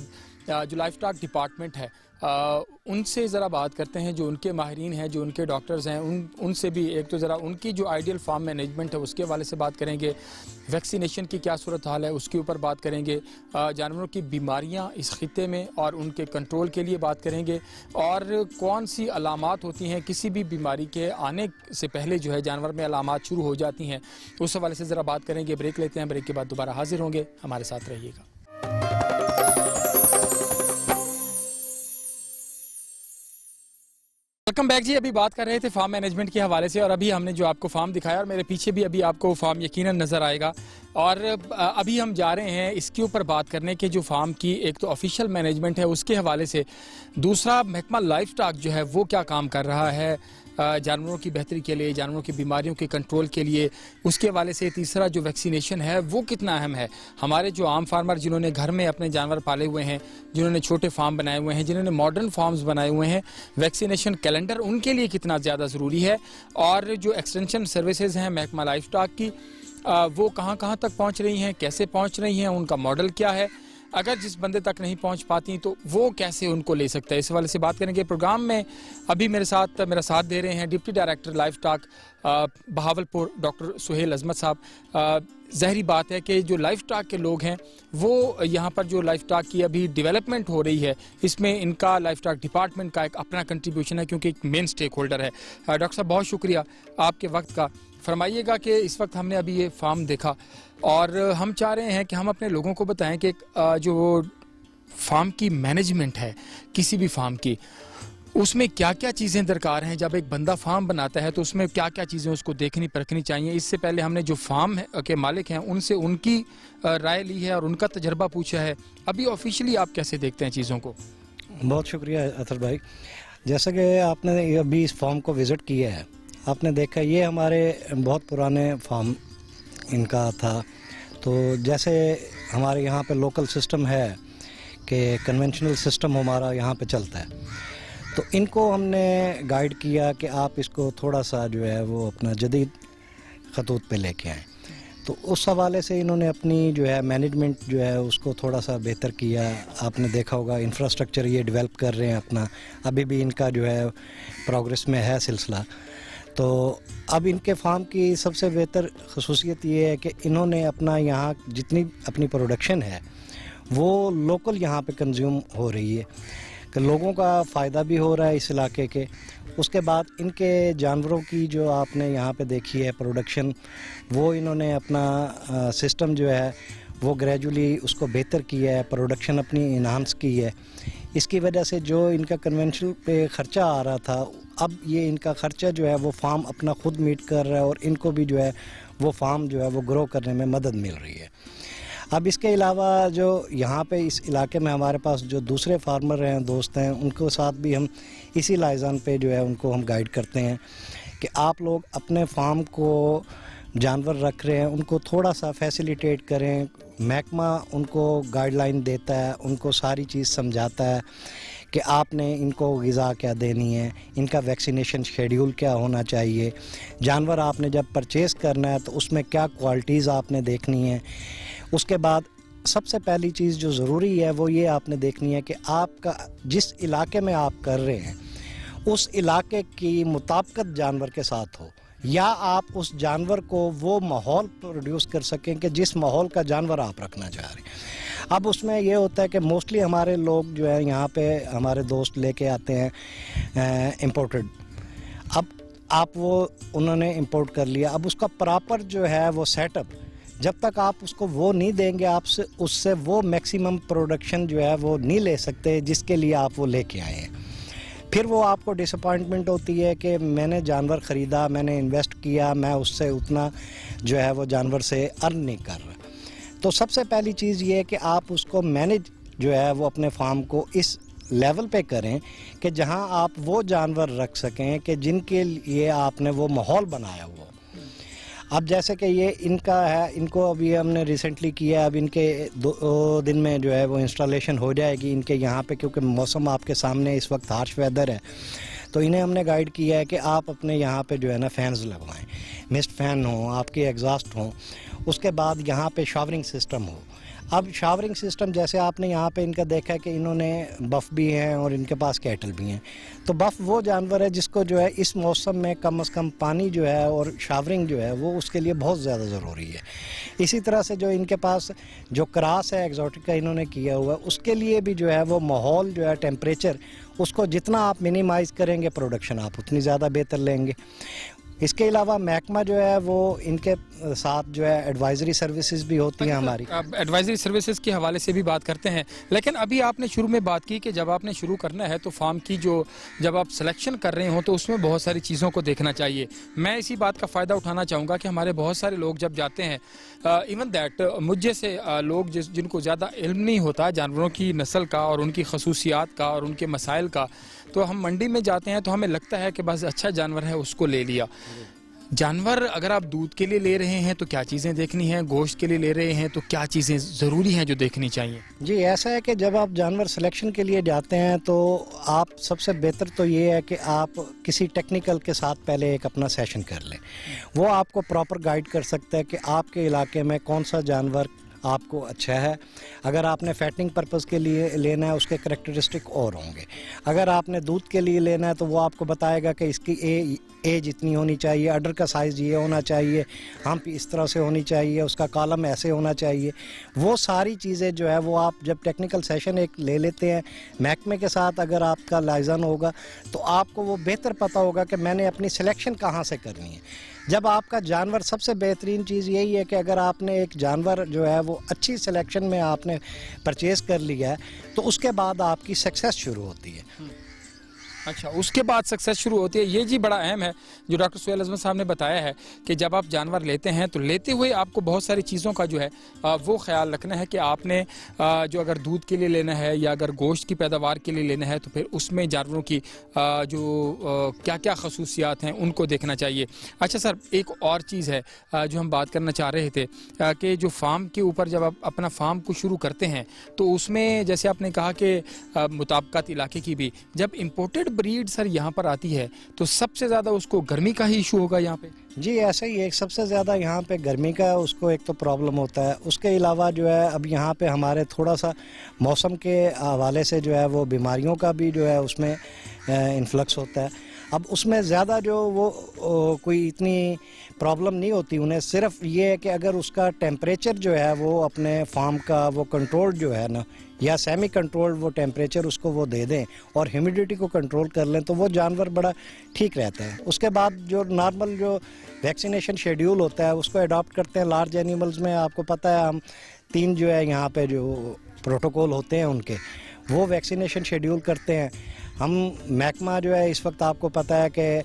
جو لائف اسٹاک ڈپارٹمنٹ ہے ان سے ذرا بات کرتے ہیں, جو ان کے ماہرین ہیں, جو ان کے ڈاکٹرز ہیں, ان سے بھی ایک تو ذرا ان کی جو آئیڈیل فارم مینجمنٹ ہے اس کے حوالے سے بات کریں گے, ویکسینیشن کی کیا صورتحال ہے اس کے اوپر بات کریں گے, جانوروں کی بیماریاں اس خطے میں اور ان کے کنٹرول کے لیے بات کریں گے, اور کون سی علامات ہوتی ہیں کسی بھی بیماری کے آنے سے پہلے جو ہے جانور میں علامات شروع ہو جاتی ہیں, اس حوالے سے ذرا بات کریں گے. بریک لیتے ہیں, بریک کے بعد دوبارہ حاضر ہوں گے, ہمارے ساتھ رہیے گا. ویلکم بیک جی. ابھی بات کر رہے تھے فارم مینجمنٹ کے حوالے سے, اور ابھی ہم نے جو آپ کو فارم دکھایا, اور میرے پیچھے بھی ابھی آپ کو فارم یقیناً نظر آئے گا, اور ابھی ہم جا رہے ہیں اس کے اوپر بات کرنے کے جو فارم کی ایک تو آفیشیل مینجمنٹ ہے اس کے حوالے سے, دوسرا محکمہ لائف اسٹاک جو ہے وہ کیا کام کر رہا ہے جانوروں کی بہتری کے لیے, جانوروں کی بیماریوں کے کنٹرول کے لیے, اس کے حوالے سے تیسرا جو ویکسینیشن ہے وہ کتنا اہم ہے. ہمارے جو عام فارمر جنہوں نے گھر میں اپنے جانور پالے ہوئے ہیں, جنہوں نے چھوٹے فارم بنائے ہوئے ہیں, جنہوں نے ماڈرن فارمز بنائے ہوئے ہیں, ویکسینیشن کیلنڈر ان کے لیے کتنا زیادہ ضروری ہے, اور جو ایکسٹینشن سروسز ہیں محکمہ لائف اسٹاک کی وہ کہاں تک پہنچ رہی ہیں, کیسے پہنچ رہی ہیں, ان کا ماڈل کیا ہے, اگر جس بندے تک نہیں پہنچ پاتی تو وہ کیسے ان کو لے سکتا ہے, اس حوالے سے بات کریں گے. پروگرام میں ابھی میرا ساتھ دے رہے ہیں deputy director life stock Bahawalpur doctor Sohail عظمت صاحب. ظاہری بات ہے کہ جو لائف اسٹاک کے لوگ ہیں وہ یہاں پر جو لائف اسٹاک کی ابھی ڈیولپمنٹ ہو رہی ہے اس میں ان کا لائف اسٹاک ڈپارٹمنٹ کا ایک اپنا کنٹریبیوشن ہے, کیونکہ ایک مین سٹیک ہولڈر ہے. ڈاکٹر صاحب بہت شکریہ آپ کے وقت کا. فرمائیے گا کہ اس وقت ہم نے ابھی یہ فارم دیکھا اور ہم چاہ رہے ہیں کہ ہم اپنے لوگوں کو بتائیں کہ جو فارم کی مینجمنٹ ہے کسی بھی فارم کی, اس میں کیا کیا چیزیں درکار ہیں. جب ایک بندہ فارم بناتا ہے تو اس میں کیا کیا چیزیں اس کو دیکھنی پرکھنی چاہیے. اس سے پہلے ہم نے جو فارم کے مالک ہیں ان سے ان کی رائے لی ہے اور ان کا تجربہ پوچھا ہے. ابھی آفیشلی آپ کیسے دیکھتے ہیں چیزوں کو؟ بہت شکریہ اطہر بھائی. جیسا کہ آپ نے ابھی اس فارم کو وزٹ کیا ہے, آپ نے دیکھا یہ ہمارے بہت پرانے فارم ان کا تھا. تو جیسے हमारे यहाँ पे लोकल सिस्टम है कि कन्वेंशनल सिस्टम हमारा यहाँ पे चलता है, तो इनको हमने गाइड किया कि आप इसको थोड़ा सा जो है वो अपना जदीद खतूत पे लेके आएँ। तो उस हवाले से इन्होंने अपनी जो है मैनेजमेंट जो है उसको थोड़ा सा बेहतर किया। आपने देखा होगा इंफ्रास्ट्रक्चर ये डेवलप कर रहे हैं अपना, अभी भी इनका जो है प्रोग्रेस में है सिलसिला। तो अब इनके फार्म की सबसे बेहतर खसूसियत ये है कि इन्होंने अपना यहाँ जितनी अपनी प्रोडक्शन है वो लोकल यहाँ पे कंज्यूम हो रही है, कि लोगों का फ़ायदा भी हो रहा है इस इलाके के। उसके बाद इनके जानवरों की जो आपने यहाँ पे देखी है प्रोडक्शन, वो इन्होंने अपना सिस्टम जो है वो ग्रेजुअली उसको बेहतर किया है, प्रोडक्शन अपनी इन्हांस की है। इसकी वजह से जो इनका कन्वेंशनल पे ख़र्चा आ रहा था, अब ये इनका ख़र्चा जो है वो फार्म अपना ख़ुद मीट कर रहा है और इनको भी जो है वो फार्म जो है वो ग्रो करने में मदद मिल रही है। अब इसके अलावा जो यहाँ पे इस इलाके में हमारे पास जो दूसरे फार्मर हैं, दोस्त हैं, उनको साथ भी हम इसी लाइजान पे जो है उनको हम गाइड करते हैं कि आप लोग अपने फार्म को जानवर रख रहे हैं उनको थोड़ा सा फैसिलिटेट करें। महकमा उनको गाइडलाइन देता है, उनको सारी चीज़ समझाता है कि आपने इनको ग़िज़ा क्या देनी है, इनका वैक्सीनेशन शेड्यूल क्या होना चाहिए, जानवर आपने जब परचेज़ करना है तो उसमें क्या क्वालिटीज़ आपने देखनी है। उसके बाद सबसे पहली चीज़ जो ज़रूरी है वो ये आपने देखनी है कि आपका जिस इलाके में आप कर रहे हैं उस इलाके की मुताबिकत जानवर के साथ हो, या आप उस जानवर को वो माहौल प्रोड्यूस कर सकें कि जिस माहौल का जानवर आप रखना चाह रहे हैं। अब उसमें ये होता है कि मोस्टली हमारे लोग जो है यहाँ पे हमारे दोस्त लेके आते हैं इम्पोर्टेड। अब आप वो उन्होंने इंपोर्ट कर लिया, अब उसका प्रॉपर जो है वो सेटअप जब तक आप उसको वो नहीं देंगे आपसे उससे वो मैक्सिमम प्रोडक्शन जो है वो नहीं ले सकते जिसके लिए आप वो लेके आए हैं। फिर वो आपको डिसअपॉइंटमेंट होती है कि मैंने जानवर ख़रीदा, मैंने इन्वेस्ट किया, मैं उससे उतना जो है वो जानवर से अर्न नहीं कर रहा। तो सबसे पहली चीज़ ये है कि आप उसको मैनेज जो है वो अपने फार्म को इस लेवल पे करें कि जहां आप वो जानवर रख सकें कि जिनके लिए आपने वो माहौल बनाया हुआ। अब जैसे कि ये इनका है, इनको अभी हमने रिसेंटली किया, अब इनके 2 दिन में जो है वो इंस्टॉलेशन हो जाएगी इनके यहाँ पे, क्योंकि मौसम आपके सामने इस वक्त हार्श वेदर है। तो इन्हें हमने गाइड किया है कि आप अपने यहाँ पे जो है ना फैंस लगवाएं, मिस्ट फैन हो, आपके एग्जॉस्ट हों। उसके बाद यहाँ पे शावरिंग सिस्टम हो। अब शावरिंग सिस्टम जैसे आपने यहाँ पे इनका देखा है कि इन्होंने बफ़ भी हैं और इनके पास कैटल भी हैं। तो बफ़ वो जानवर है जिसको जो है इस मौसम में कम से कम पानी जो है और शावरिंग जो है वो उसके लिए बहुत ज़्यादा ज़रूरी है। इसी तरह से जो इनके पास जो क्रास है एक्जॉटिक का इन्होंने किया हुआ है, उसके लिए भी जो है वो माहौल जो है टेम्परेचर उसको जितना आप मिनिमाइज़ करेंगे प्रोडक्शन आप उतनी ज़्यादा बेहतर लेंगे। इसके अलावा महकमा जो है वो इनके साथ जो है एडवाइजरी सर्विसेज भी होती हैं हमारी। एडवाइजरी सर्विसेज के हवाले से भी बात करते हैं, लेकिन अभी आपने शुरू में बात की कि जब आपने शुरू करना है तो फार्म की जो जब आप सिलेक्शन कर रहे हो तो उसमें बहुत सारी चीज़ों को देखना चाहिए। मैं इसी बात का फ़ायदा उठाना चाहूँगा कि हमारे बहुत सारे लोग जब जाते हैं, इवन दैट मुझ जैसे लोग जिनको ज़्यादा इल्म नहीं होता जानवरों की नस्ल का और उनकी खसूसियात का और उनके मसाइल का, तो हम मंडी में जाते हैं तो हमें लगता है कि बस अच्छा जानवर है उसको ले लिया। जानवर अगर आप दूध के लिए ले रहे हैं तो क्या चीज़ें देखनी हैं, गोश्त के लिए ले रहे हैं तो क्या चीज़ें ज़रूरी हैं जो देखनी चाहिए? जी ऐसा है कि जब आप जानवर सिलेक्शन के लिए जाते हैं तो आप सबसे बेहतर तो ये है कि आप किसी टेक्निकल के साथ पहले एक अपना सेशन कर लें। वो आपको प्रॉपर गाइड कर सकता है कि आपके इलाके में कौन सा जानवर आपको अच्छा है। अगर आपने फैटनिंग पर्पस के लिए लेना है उसके करैक्टरिस्टिक और होंगे। अगर आपने दूध के लिए लेना है तो वो आपको बताएगा कि इसकी एज इतनी होनी चाहिए, अडर का साइज़ ये होना चाहिए, हम्प इस तरह से होनी चाहिए, उसका कॉलम ऐसे होना चाहिए। वो सारी चीज़ें जो है वो आप जब टेक्निकल सेशन एक ले लेते हैं महकमे के साथ, अगर आपका लाइजन होगा तो आपको वो बेहतर पता होगा कि मैंने अपनी सिलेक्शन कहाँ से करनी है। जब आपका जानवर सबसे बेहतरीन चीज़ यही है कि अगर आपने एक जानवर जो है वो अच्छी सिलेक्शन में आपने परचेज़ कर लिया है तो उसके बाद आपकी सक्सेस शुरू होती है। اچھا اس کے بعد سکسیس شروع ہوتی ہے. یہ جی بڑا اہم ہے جو ڈاکٹر سہیل اعظم صاحب نے بتایا ہے کہ جب آپ جانور لیتے ہیں تو لیتے ہوئے آپ کو بہت ساری چیزوں کا جو ہے وہ خیال رکھنا ہے کہ آپ نے جو اگر دودھ کے لیے لینا ہے یا اگر گوشت کی پیداوار کے لیے لینا ہے تو پھر اس میں جانوروں کی جو کیا کیا خصوصیات ہیں ان کو دیکھنا چاہیے. اچھا سر ایک اور چیز ہے جو ہم بات کرنا چاہ رہے تھے کہ جو فارم کے اوپر جب آپ اپنا فارم کو شروع کرتے ہیں تو اس میں جیسے آپ نے کہا کہ مطابقت علاقے کی بھی جب امپورٹڈ بریڈ سر یہاں پر آتی ہے تو سب سے زیادہ اس کو گرمی کا ہی ایشو ہوگا یہاں پہ. جی ایسا ہی ہے, سب سے زیادہ یہاں پہ گرمی کا اس کو ایک تو پرابلم ہوتا ہے. اس کے علاوہ جو ہے اب یہاں پہ ہمارے تھوڑا سا موسم کے حوالے سے جو ہے وہ بیماریوں کا بھی جو ہے اس میں انفلکس ہوتا ہے. اب اس میں زیادہ جو وہ کوئی اتنی پرابلم نہیں ہوتی انہیں, صرف یہ ہے کہ اگر اس کا ٹیمپریچر جو ہے وہ اپنے فارم کا وہ کنٹرول جو ہے نا یا سیمی کنٹرول وہ ٹیمپریچر اس کو وہ دے دیں اور ہیومیڈیٹی کو کنٹرول کر لیں تو وہ جانور بڑا ٹھیک رہتا ہے. اس کے بعد جو نارمل جو ویکسینیشن شیڈیول ہوتا ہے اس کو اڈاپٹ کرتے ہیں. لارج اینیملز میں آپ کو پتہ ہے ہم 3 جو ہے یہاں پہ جو پروٹوکول ہوتے ہیں ان کے وہ ویکسینیشن شیڈیول کرتے ہیں. ہم محکمہ جو ہے اس وقت آپ کو پتہ ہے کہ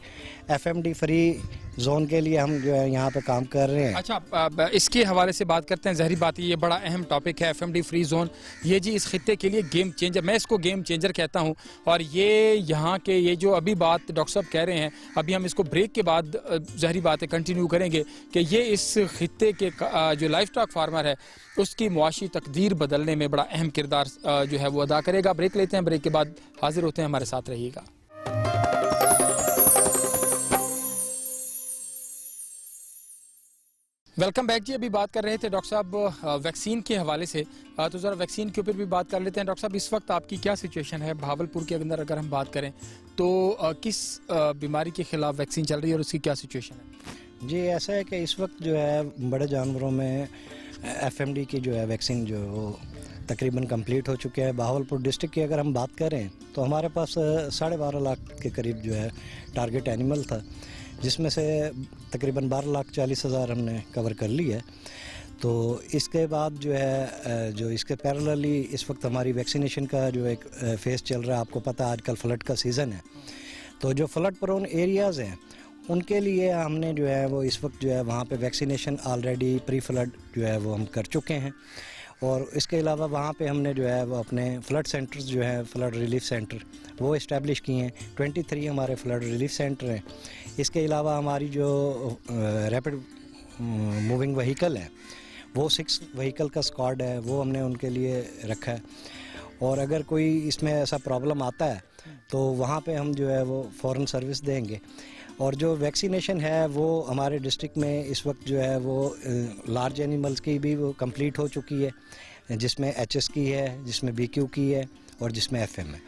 FMD فری زون کے لیے ہم جو ہے یہاں پہ کام کر رہے ہیں. اچھا اس کے حوالے سے بات کرتے ہیں. ظاہری بات ہے یہ بڑا اہم ٹاپک ہے FMD فری زون. یہ جی اس خطے کے لیے گیم چینجر, میں اس کو گیم چینجر کہتا ہوں. اور یہ یہاں کے یہ جو ابھی بات ڈاکٹر صاحب کہہ رہے ہیں ابھی ہم اس کو بریک کے بعد ظاہری بات ہے کنٹینیو کریں گے کہ یہ اس خطے کے جو لائف اسٹاک فارمر ہے اس کی معاشی تقدیر بدلنے میں بڑا اہم کردار جو ہے وہ ادا کرے گا. بریک لیتے ہیں, بریک کے بعد حاضر ہوتے ہیں, ہمارے ساتھ رہیے گا. ویلکم بیک جی. ابھی بات کر رہے تھے ڈاکٹر صاحب ویکسین کے حوالے سے, تو ذرا ویکسین کے اوپر بھی بات کر لیتے ہیں. ڈاکٹر صاحب اس وقت آپ کی کیا سچویشن ہے بھاولپور کے اندر اگر ہم بات کریں تو کس بیماری کے خلاف ویکسین چل رہی ہے اور اس کی کیا سچویشن ہے؟ جی ایسا ہے کہ اس وقت جو ہے بڑے جانوروں میں FMD کی جو ہے ویکسین جو وہ تقریباً کمپلیٹ ہو چکے ہیں. بہاولپور ڈسٹرکٹ کی اگر ہم بات کریں تو ہمارے پاس 12.5 لاکھ کے قریب جو ہے ٹارگٹ اینیمل تھا, جس میں سے تقریباً 12,40,000 ہم نے کور کر لی ہے. تو اس کے بعد جو ہے جو اس کے پیرللی اس وقت ہماری ویکسینیشن کا جو ایک فیز چل رہا ہے. آپ کو پتہ ہے آج کل فلڈ کا سیزن ہے, تو جو فلڈ پرون ایریاز ہیں ان کے لیے ہم نے جو ہے وہ اس وقت جو ہے وہاں پہ ویکسینیشن آلریڈی پری فلڈ جو ہے وہ ہم کر چکے ہیں. اور اس کے علاوہ وہاں پہ ہم نے جو ہے وہ اپنے فلڈ سینٹرز جو ہیں فلڈ ریلیف سینٹر وہ اسٹیبلش کیے ہیں. 23 ہمارے فلڈ ریلیف سینٹر ہیں. اس کے علاوہ ہماری جو ریپڈ موونگ وہیکل ہے وہ 6 وہیکل کا اسکواڈ ہے, وہ ہم نے ان کے لیے رکھا ہے. اور اگر کوئی اس میں ایسا پرابلم آتا ہے تو وہاں پہ ہم جو ہے وہ فوراً سروس دیں گے. اور جو ویکسینیشن ہے وہ ہمارے ڈسٹرکٹ میں اس وقت جو ہے وہ لارج اینیملز کی بھی وہ کمپلیٹ ہو چکی ہے, جس میں HS کی ہے, جس میں BQ کی ہے اور جس میں FM ہے.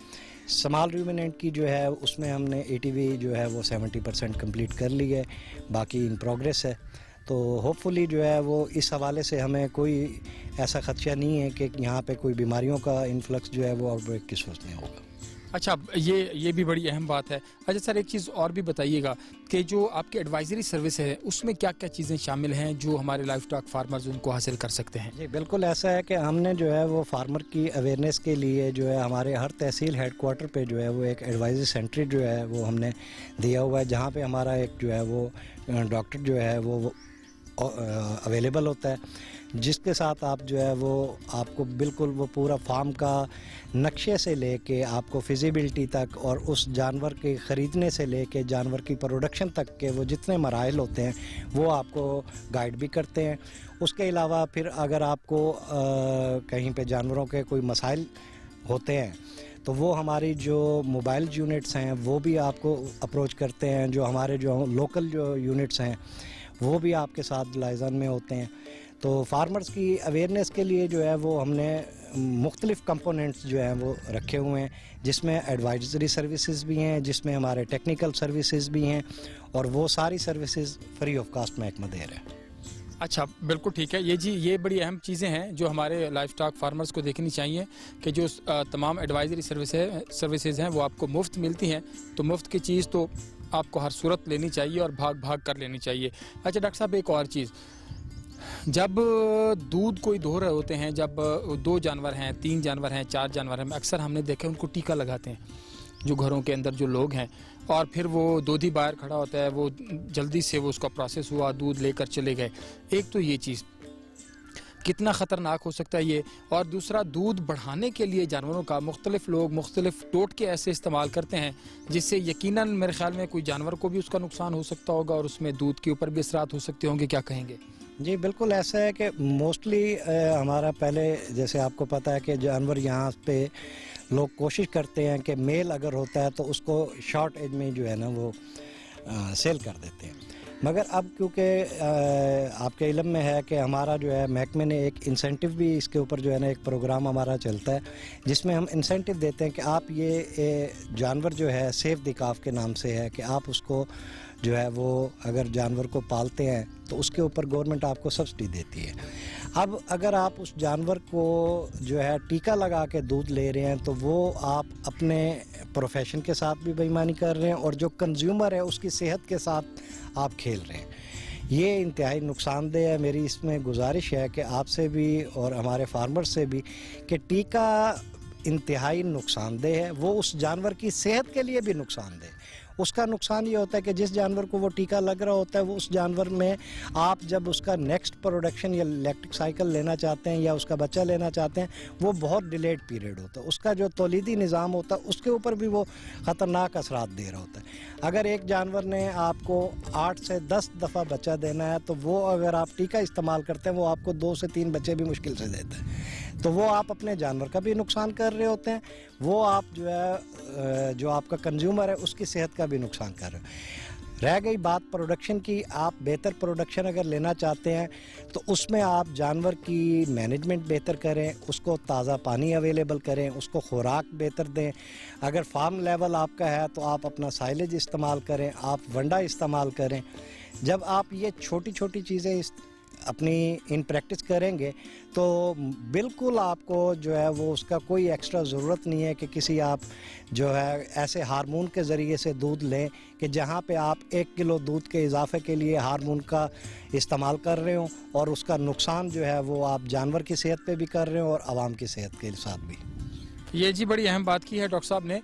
سمال ریومیننٹ کی جو ہے اس میں ہم نے ATV جو ہے وہ 70% کمپلیٹ کر لی ہے, باقی ان پروگریس ہے. تو ہوپ فلی جو ہے وہ اس حوالے سے ہمیں کوئی ایسا خدشہ نہیں ہے کہ یہاں پہ کوئی بیماریوں کا انفلکس جو ہے وہ آؤٹ بریک کی صورت میں ہوگا. اچھا یہ بھی بڑی اہم بات ہے. اچھا سر ایک چیز اور بھی بتائیے گا کہ جو آپ کے ایڈوائزری سروس ہے اس میں کیا کیا چیزیں شامل ہیں جو ہمارے لائف اسٹاک فارمرز ان کو حاصل کر سکتے ہیں؟ جی بالکل ایسا ہے کہ ہم نے جو ہے وہ فارمر کی اویئرنیس کے لیے جو ہے ہمارے ہر تحصیل ہیڈ کوارٹر پہ جو ہے وہ ایک ایڈوائزری سینٹر جو ہے وہ ہم نے دیا ہوا ہے, جہاں پہ ہمارا ایک جو ہے وہ ڈاکٹر جو ہے وہ اویلیبل ہوتا ہے, جس کے ساتھ آپ جو ہے وہ آپ کو بالکل وہ پورا فارم کا نقشے سے لے کے آپ کو فیزیبلٹی تک اور اس جانور کے خریدنے سے لے کے جانور کی پروڈکشن تک کے وہ جتنے مراحل ہوتے ہیں وہ آپ کو گائیڈ بھی کرتے ہیں. اس کے علاوہ پھر اگر آپ کو کہیں پہ جانوروں کے کوئی مسائل ہوتے ہیں تو وہ ہماری جو موبائل یونٹس ہیں وہ بھی آپ کو اپروچ کرتے ہیں. جو ہمارے جو لوکل جو یونٹس ہیں وہ بھی آپ کے ساتھ لائزان میں ہوتے ہیں. تو فارمرز کی اویئرنیس کے لیے جو ہے وہ ہم نے مختلف کمپوننٹس جو ہیں وہ رکھے ہوئے ہیں, جس میں ایڈوائزری سروسز بھی ہیں, جس میں ہمارے ٹیکنیکل سروسز بھی ہیں, اور وہ ساری سروسز فری آف کاسٹ محکمہ دے رہے ہیں. اچھا بالکل ٹھیک ہے. یہ بڑی اہم چیزیں ہیں جو ہمارے لائف اسٹاک فارمرز کو دیکھنی چاہیے کہ جو تمام ایڈوائزری سروسز ہیں وہ آپ کو مفت ملتی ہیں. تو مفت کی چیز تو آپ کو ہر صورت لینی چاہیے اور بھاگ کر لینی چاہیے. اچھا ڈاکٹر صاحب ایک اور چیز, جب دودھ کوئی دو رہے ہوتے ہیں, جب 2 جانور ہیں, 3 جانور ہیں, 4 جانور ہیں, اکثر ہم نے دیکھا ان کو ٹیکا لگاتے ہیں. جو گھروں کے اندر جو لوگ ہیں، اور پھر وہ دودھی باہر کھڑا ہوتا ہے، وہ جلدی سے وہ اس کا پروسیس ہوا، دودھ لے کر چلے گئے. ایک تو یہ چیز کتنا خطرناک ہو سکتا ہے یہ، اور دوسرا دودھ بڑھانے کے لیے جانوروں کا مختلف لوگ مختلف ٹوٹکے ایسے استعمال کرتے ہیں جس سے یقیناً میرے خیال میں کوئی جانور کو بھی اس کا نقصان ہو سکتا ہوگا اور اس میں دودھ کے اوپر بھی اثرات ہو سکتے ہوں گے. کیا کہیں گے؟ جی بالکل ایسا ہے کہ موسٹلی ہمارا پہلے جیسے آپ کو پتہ ہے کہ جانور یہاں پہ لوگ کوشش کرتے ہیں کہ میل اگر ہوتا ہے تو اس کو شارٹ ایج میں جو ہے نا وہ سیل کر دیتے ہیں. مگر اب کیونکہ آپ کے علم میں ہے کہ ہمارا جو ہے محکمے نے ایک انسینٹیو بھی اس کے اوپر جو ہے نا ایک پروگرام ہمارا چلتا ہے جس میں ہم انسینٹیو دیتے ہیں کہ آپ یہ جانور جو ہے سیف دی کاف کے نام سے ہے کہ آپ اس کو جو ہے وہ اگر جانور کو پالتے ہیں تو اس کے اوپر گورنمنٹ آپ کو سبسڈی دیتی ہے. اب اگر آپ اس جانور کو جو ہے ٹیکہ لگا کے دودھ لے رہے ہیں تو وہ آپ اپنے پروفیشن کے ساتھ بھی بے ایمانی کر رہے ہیں اور جو کنزیومر ہے اس کی صحت کے ساتھ آپ کھیل رہے ہیں. یہ انتہائی نقصان دہ ہے. میری اس میں گزارش ہے کہ آپ سے بھی اور ہمارے فارمر سے بھی کہ ٹیکہ انتہائی نقصان دہ ہے. وہ اس جانور کی صحت کے لیے بھی نقصان دہ ہے. اس کا نقصان یہ ہوتا ہے کہ جس جانور کو وہ ٹیکہ لگ رہا ہوتا ہے وہ اس جانور میں آپ جب اس کا نیکسٹ پروڈکشن یا لیکٹک سائیکل لینا چاہتے ہیں یا اس کا بچہ لینا چاہتے ہیں وہ بہت ڈیلیڈ پیریڈ ہوتا ہے. اس کا جو تولیدی نظام ہوتا ہے اس کے اوپر بھی وہ خطرناک اثرات دے رہا ہوتا ہے. اگر ایک جانور نے آپ کو 8 سے 10 دفعہ بچہ دینا ہے تو وہ اگر آپ ٹیکہ استعمال کرتے ہیں وہ آپ کو 2 سے 3 بچے بھی مشکل سے دیتا ہے. تو وہ آپ اپنے جانور کا بھی نقصان کر رہے ہوتے ہیں, وہ آپ جو ہے جو آپ کا کنزیومر ہے اس کی صحت کا بھی نقصان کر رہے ہیں. رہ گئی بات پروڈکشن کی, آپ بہتر پروڈکشن اگر لینا چاہتے ہیں تو اس میں آپ جانور کی مینجمنٹ بہتر کریں, اس کو تازہ پانی اویلیبل کریں, اس کو خوراک بہتر دیں. اگر فارم لیول آپ کا ہے تو آپ اپنا سائلیج استعمال کریں, آپ ونڈا استعمال کریں. جب آپ یہ چھوٹی چھوٹی چیزیں اپنی ان پریکٹس کریں گے تو بالکل آپ کو جو ہے وہ اس کا کوئی ایکسٹرا ضرورت نہیں ہے کہ کسی آپ جو ہے ایسے ہارمون کے ذریعے سے دودھ لیں کہ جہاں پہ آپ 1 کلو دودھ کے اضافے کے لیے ہارمون کا استعمال کر رہے ہوں اور اس کا نقصان جو ہے وہ آپ جانور کی صحت پہ بھی کر رہے ہوں اور عوام کی صحت کے ساتھ بھی. یہ جی بڑی اہم بات کی ہے ڈاکٹر صاحب نے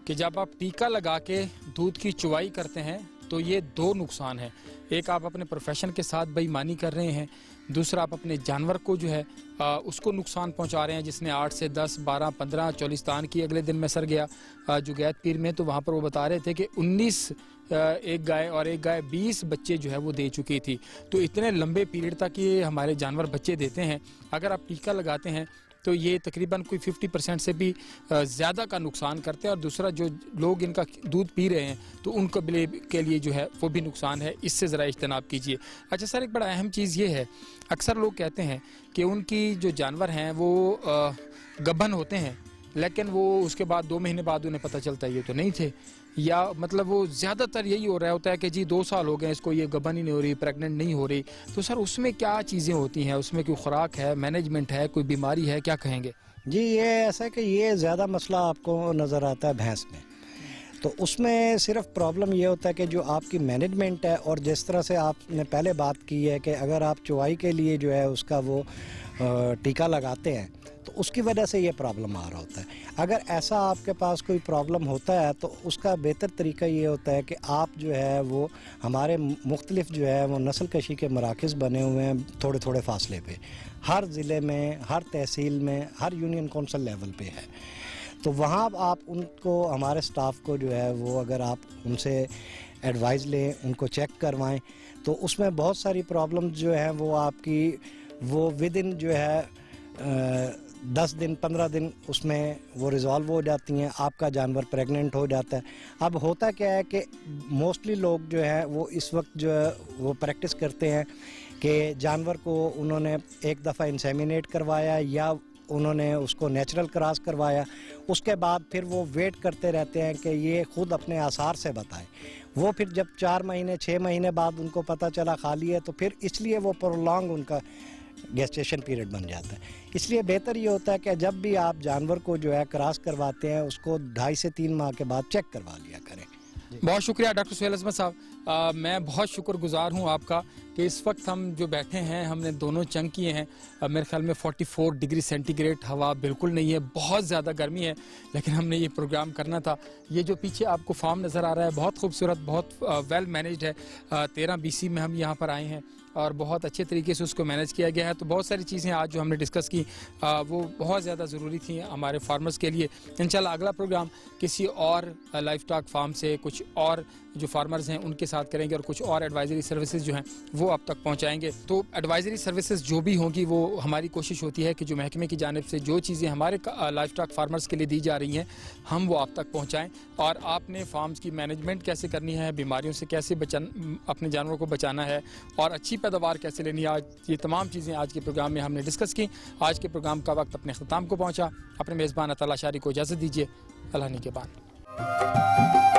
کہ جب آپ ٹیکہ لگا کے دودھ کی چوائی کرتے ہیں تو یہ 2 نقصان ہیں. ایک آپ اپنے پروفیشن کے ساتھ بے ایمانی کر رہے ہیں, دوسرا آپ اپنے جانور کو جو ہے اس کو نقصان پہنچا رہے ہیں. جس نے 8 سے 10 12 15 چولستان کی, اگلے دن میں سر گیا جگیت پیر میں تو وہاں پر وہ بتا رہے تھے کہ 19 ایک گائے اور ایک گائے 20 بچے جو ہے وہ دے چکی تھی. تو اتنے لمبے پیریڈ تک یہ ہمارے جانور بچے دیتے ہیں. اگر آپ ٹیکہ لگاتے ہیں تو یہ تقریباً کوئی 50% سے بھی زیادہ کا نقصان کرتے ہیں. اور دوسرا جو لوگ ان کا دودھ پی رہے ہیں تو ان کے لیے جو ہے وہ بھی نقصان ہے. اس سے ذرا اجتناب کیجیے. اچھا سر, ایک بڑا اہم چیز یہ ہے, اکثر لوگ کہتے ہیں کہ ان کی جو جانور ہیں وہ گبھن ہوتے ہیں لیکن وہ اس کے بعد 2 مہینے بعد انہیں پتہ چلتا ہے یہ تو نہیں تھے, یا مطلب وہ زیادہ تر یہی ہو رہا ہوتا ہے کہ جی 2 سال ہو گئے اس کو یہ گبھن ہی نہیں ہو رہی, پریگننٹ نہیں ہو رہی. تو سر اس میں کیا چیزیں ہوتی ہیں, اس میں کوئی خوراک ہے, مینجمنٹ ہے, کوئی بیماری ہے, کیا کہیں گے؟ جی یہ ایسا ہے کہ یہ زیادہ مسئلہ آپ کو نظر آتا ہے بھینس میں. تو اس میں صرف پرابلم یہ ہوتا ہے کہ جو آپ کی مینجمنٹ ہے اور جس طرح سے آپ نے پہلے بات کی ہے کہ اگر آپ چوائی کے لیے جو ہے اس کا وہ ٹیکہ لگاتے ہیں تو اس کی وجہ سے یہ پرابلم آ رہا ہوتا ہے. اگر ایسا آپ کے پاس کوئی پرابلم ہوتا ہے تو اس کا بہتر طریقہ یہ ہوتا ہے کہ آپ جو ہے وہ ہمارے مختلف جو ہے وہ نسل کشی کے مراکز بنے ہوئے ہیں تھوڑے تھوڑے فاصلے پہ, ہر ضلع میں, ہر تحصیل میں, ہر یونین کونسل لیول پہ ہے. تو وہاں آپ ان کو, ہمارے سٹاف کو جو ہے وہ اگر آپ ان سے ایڈوائز لیں, ان کو چیک کروائیں تو اس میں بہت ساری پرابلم جو ہیں وہ آپ کی وہ ود ان جو ہے 10 دن 15 دن اس میں وہ ریزالو ہو جاتی ہیں. آپ کا جانور پریگننٹ ہو جاتا ہے. اب ہوتا کیا ہے کہ موسٹلی لوگ جو ہے وہ اس وقت جو ہے وہ پریکٹس کرتے ہیں کہ جانور کو انہوں نے ایک دفعہ انسیمینیٹ کروایا یا انہوں نے اس کو نیچرل کراس کروایا, اس کے بعد پھر وہ ویٹ کرتے رہتے ہیں کہ یہ خود اپنے آثار سے بتائے. وہ پھر جب 4 مہینے 6 مہینے بعد ان کو پتہ چلا خالی ہے تو پھر اس لیے وہ پرولونگ ان کا گیسٹیشن پیریڈ بن جاتا ہے. اس لیے بہتر یہ ہوتا ہے کہ جب بھی آپ جانور کو جو ہے کراس کرواتے ہیں اس کو 2.5 سے 3 ماہ کے بعد چیک کروا لیا کریں. بہت شکریہ ڈاکٹر سہیل عظمت صاحب. میں بہت شکر گزار ہوں آپ کا کہ اس وقت ہم جو بیٹھے ہیں ہم نے دونوں چنگ کیے ہیں. میرے خیال میں 44 ڈگری سینٹی گریڈ ہوا بالکل نہیں ہے, بہت زیادہ گرمی ہے, لیکن ہم نے یہ پروگرام کرنا تھا. یہ جو پیچھے آپ کو فارم نظر آ رہا ہے بہت خوبصورت, بہت ویل مینیجڈ ہے. 13 BC میں ہم یہاں پر آئے ہیں اور بہت اچھے طریقے سے اس کو مینیج کیا گیا ہے. تو بہت ساری چیزیں آج جو ہم نے ڈسکس کی وہ بہت زیادہ ضروری تھیں ہمارے فارمرز کے لیے. انشاءاللہ اگلا پروگرام کسی اور لائف ٹاک فارم سے کچھ اور جو فارمرز ہیں ان کے ساتھ کریں گے اور کچھ اور ایڈوائزری سروسز جو ہیں وہ آپ تک پہنچائیں گے. تو ایڈوائزری سروسز جو بھی ہوں گی وہ ہماری کوشش ہوتی ہے کہ جو محکمے کی جانب سے جو چیزیں ہمارے لائف ٹاک فارمرز کے لیے دی جا رہی ہیں ہم وہ آپ تک پہنچائیں. اور آپ نے فارمز کی مینجمنٹ کیسے کرنی ہے, بیماریوں سے کیسے اپنے جانوروں کو بچانا ہے اور اچھی پیداوار کیسے لینی ہے, آج یہ تمام چیزیں آج کے پروگرام میں ہم نے ڈسکس کی. آج کے پروگرام کا وقت اپنے اختتام کو پہنچا. اپنے میزبان عطا اللہ شاری کو اجازت دیجیے. اللہ نگہبان.